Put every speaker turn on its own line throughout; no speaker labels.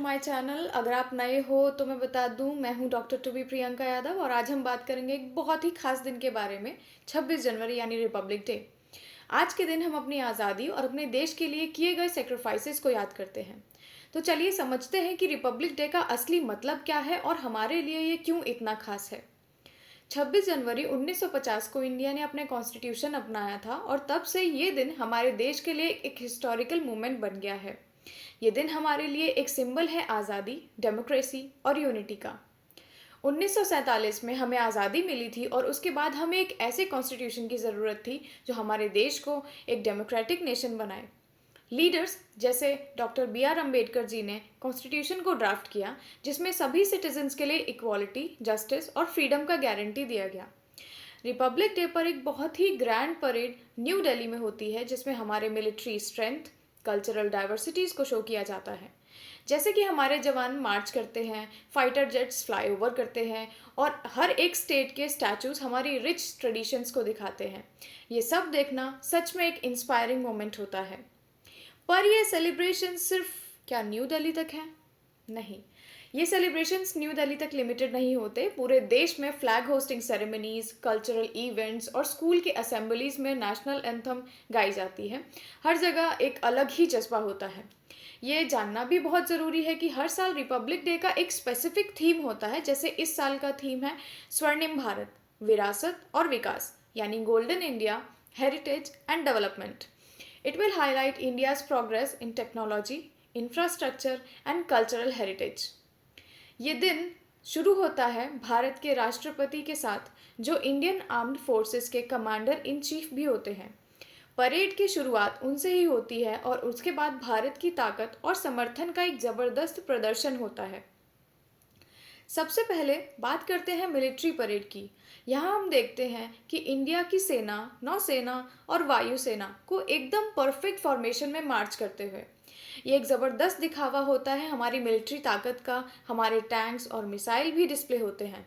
My channel. अगर आप नए हो तो मैं बता दूं, मैं हूं doctor to be Priyanka Yadav और आज हम बात करेंगे एक बहुत ही खास दिन के बारे में, 26 जनवरी यानी रिपब्लिक डे। आज के दिन हम अपनी आज़ादी और अपने देश के लिए किए गए सेक्रीफाइसेस को याद करते हैं। तो चलिए समझते हैं कि रिपब्लिक डे का असली मतलब क्या है और हमारे लिए ये क्यों इतना खास है। 26 जनवरी 1950 को इंडिया ने अपने कॉन्स्टिट्यूशन अपनाया था और तब से ये दिन हमारे देश के लिए एक हिस्टोरिकल मूवमेंट बन गया है। ये दिन हमारे लिए एक सिंबल है आज़ादी, डेमोक्रेसी और यूनिटी का। 1947 में हमें आज़ादी मिली थी और उसके बाद हमें एक ऐसे कॉन्स्टिट्यूशन की ज़रूरत थी जो हमारे देश को एक डेमोक्रेटिक नेशन बनाए। लीडर्स जैसे doctor B are Ambedkar ji ने कॉन्स्टिट्यूशन को ड्राफ्ट किया, जिसमें सभी सिटीजन्स के लिए इक्वालिटी, जस्टिस और फ्रीडम का गारंटी दिया गया। रिपब्लिक डे पर एक बहुत ही ग्रैंड परेड न्यू दिल्ली में होती है, जिसमें हमारे मिलिट्री स्ट्रेंथ, कल्चरल डाइवर्सिटीज़ को शो किया जाता है। जैसे कि हमारे जवान मार्च करते हैं, फाइटर जेट्स फ्लाई ओवर करते हैं और हर एक स्टेट के स्टैचूज हमारी रिच ट्रेडिशंस को दिखाते हैं। ये सब देखना सच में एक इंस्पायरिंग मोमेंट होता है। पर ये सेलिब्रेशन सिर्फ क्या न्यू दिल्ली तक है? नहीं, ये सेलिब्रेशंस न्यू दिल्ली तक लिमिटेड नहीं होते। पूरे देश में flag hosting ceremonies, cultural events और स्कूल की असेंबलीज में नेशनल एंथम गाई जाती है। हर जगह एक अलग ही जज्बा होता है। ये जानना भी बहुत ज़रूरी है कि हर साल रिपब्लिक डे का एक स्पेसिफिक थीम होता है। जैसे इस साल का थीम है स्वर्णिम भारत, विरासत और विकास, यानी golden India, heritage and development. It will highlight India's progress in technology, infrastructure and cultural heritage. ये दिन शुरू होता है भारत के राष्ट्रपति के साथ, जो इंडियन आर्म्ड फोर्सेस के कमांडर इन चीफ भी होते हैं। परेड की शुरुआत उनसे ही होती है और उसके बाद भारत की ताकत और समर्थन का एक ज़बरदस्त प्रदर्शन होता है। सबसे पहले बात करते हैं मिलिट्री परेड की। यहाँ हम देखते हैं कि इंडिया की सेना, नौसेना और वायुसेना को एकदम परफेक्ट फॉर्मेशन में मार्च करते हुए। ये एक ज़बरदस्त दिखावा होता है हमारी मिलिट्री ताकत का। हमारे टैंक्स और मिसाइल भी डिस्प्ले होते हैं।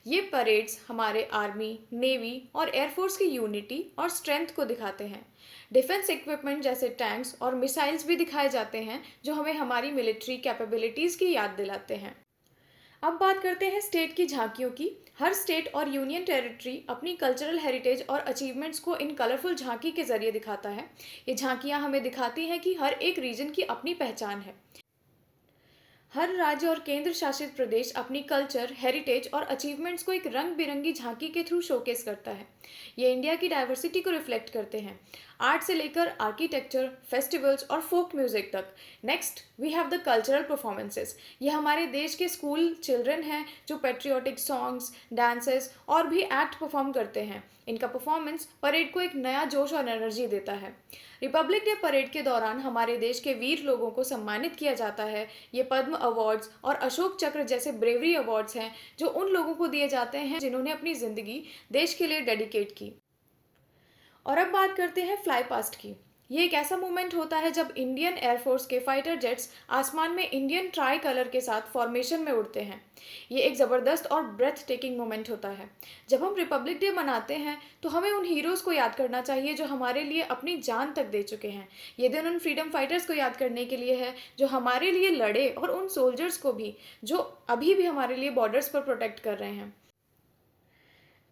ये परेड्स हमारे आर्मी, नेवी और एयरफोर्स की यूनिटी और स्ट्रेंथ को दिखाते हैं। डिफेंस इक्विपमेंट जैसे टैंक्स और मिसाइल्स भी दिखाए जाते हैं, जो हमें हमारी मिलिट्री कैपेबिलिटीज़ की याद दिलाते हैं। अब बात करते हैं स्टेट की झांकियों की। हर स्टेट और यूनियन टेरिटरी अपनी कल्चरल हेरिटेज और अचीवमेंट्स को इन कलरफुल झांकी के जरिए दिखाता है। ये झांकियां हमें दिखाती हैं कि हर एक रीजन की अपनी पहचान है। हर राज्य और केंद्र शासित प्रदेश अपनी कल्चर, हेरिटेज और अचीवमेंट्स को एक रंग बिरंगी झांकी के थ्रू शोकेस करता है। ये इंडिया की डाइवर्सिटी को रिफ्लेक्ट करते हैं, आर्ट से लेकर आर्किटेक्चर, फेस्टिवल्स और फोक म्यूजिक तक। Next we have the cultural performances. ये हमारे देश के स्कूल चिल्ड्रन हैं जो पेट्रियोटिक सॉन्ग्स, डांसेस और भी एक्ट परफॉर्म करते हैं। इनका परफॉर्मेंस परेड को एक नया जोश और एनर्जी देता है। रिपब्लिक डे परेड के दौरान हमारे देश के वीर लोगों को सम्मानित किया जाता है। ये पद्म अवार्ड्स और अशोक चक्र जैसे ब्रेवरी अवार्ड्स हैं, जो उन लोगों को दिए जाते हैं जिन्होंने अपनी ज़िंदगी देश के लिए डेडिकेट की। और अब बात करते हैं फ्लाई पास्ट की। ये एक ऐसा मोमेंट होता है जब इंडियन एयरफोर्स के फाइटर जेट्स आसमान में इंडियन ट्राई कलर के साथ फॉर्मेशन में उड़ते हैं। ये एक ज़बरदस्त और ब्रेथ टेकिंग मोमेंट होता है। जब हम रिपब्लिक डे मनाते हैं तो हमें उन हीरोज़ को याद करना चाहिए जो हमारे लिए अपनी जान तक दे चुके हैं। ये दिन उन फ्रीडम फाइटर्स को याद करने के लिए है जो हमारे लिए लड़े, और उन सोल्जर्स को भी जो अभी भी हमारे लिए बॉर्डर्स पर प्रोटेक्ट कर रहे हैं।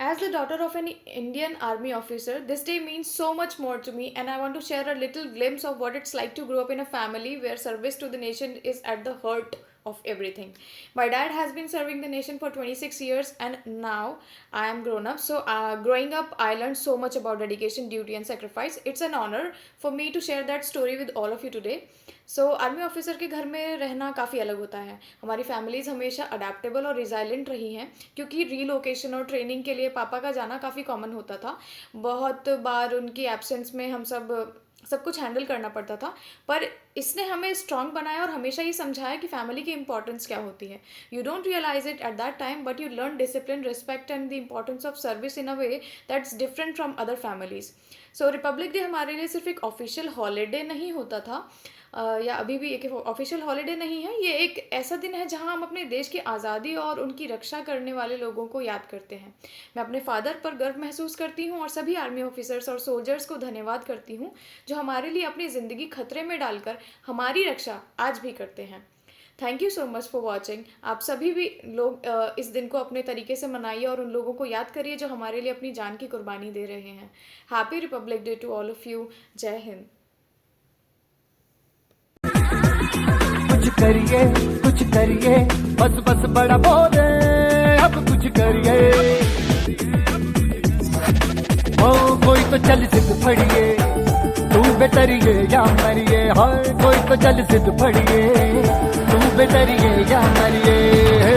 As the daughter of an Indian Army officer, this day means so much more to me, and I want to share a little glimpse of what it's like to grow up in a family where service to the nation is at the heart of everything. My dad has been serving the nation for 26 years, and now I am grown up. So, growing up, I learned so much about dedication, duty, and sacrifice. It's an honor for me to share that story with all of you today. So army officer के घर में रहना काफ़ी अलग होता है। हमारी families हमेशा अडेप्टेबल और रिजाइलेंट रही हैं, क्योंकि रीलोकेशन और ट्रेनिंग के लिए पापा का जाना काफ़ी कॉमन होता था। बहुत बार उनकी एब्सेंस में हम सब कुछ हैंडल करना पड़ता था। पर इसने हमें स्ट्रांग बनाया और हमेशा ये समझाया कि फैमिली की इंपॉर्टेंस क्या होती है। You don't realise it at that time, but you learn discipline, respect and the importance of service in a way that's different from other families. So republic day हमारे लिए सिर्फ एक ऑफिशियल हॉलीडे नहीं होता था, या अभी भी एक ऑफिशियल हॉलीडे नहीं है। ये एक ऐसा दिन है जहां हम अपने देश की आज़ादी और उनकी रक्षा करने वाले लोगों को याद करते हैं। मैं अपने फादर पर गर्व महसूस करती हूं और सभी आर्मी ऑफिसर्स और सोल्जर्स को धन्यवाद करती हूं जो हमारे लिए अपनी ज़िंदगी खतरे में डालकर हमारी रक्षा आज भी करते हैं। Thank you so much for watching. आप सभी भी लोग इस दिन को अपने तरीके से मनाइए और उन लोगों को याद करिए जो हमारे लिए अपनी जान की कुर्बानी दे रहे हैं। Happy republic day to all of you. जय हिंद।
कुछ करिए, बस बस बड़ा बोले, अब कुछ करिए। ओ कोई तो चल जिद फड़िए, तू बेतरिए या मरिए। हाय कोई तो चल जिद फड़िए, तू बेतरिए या मरिए।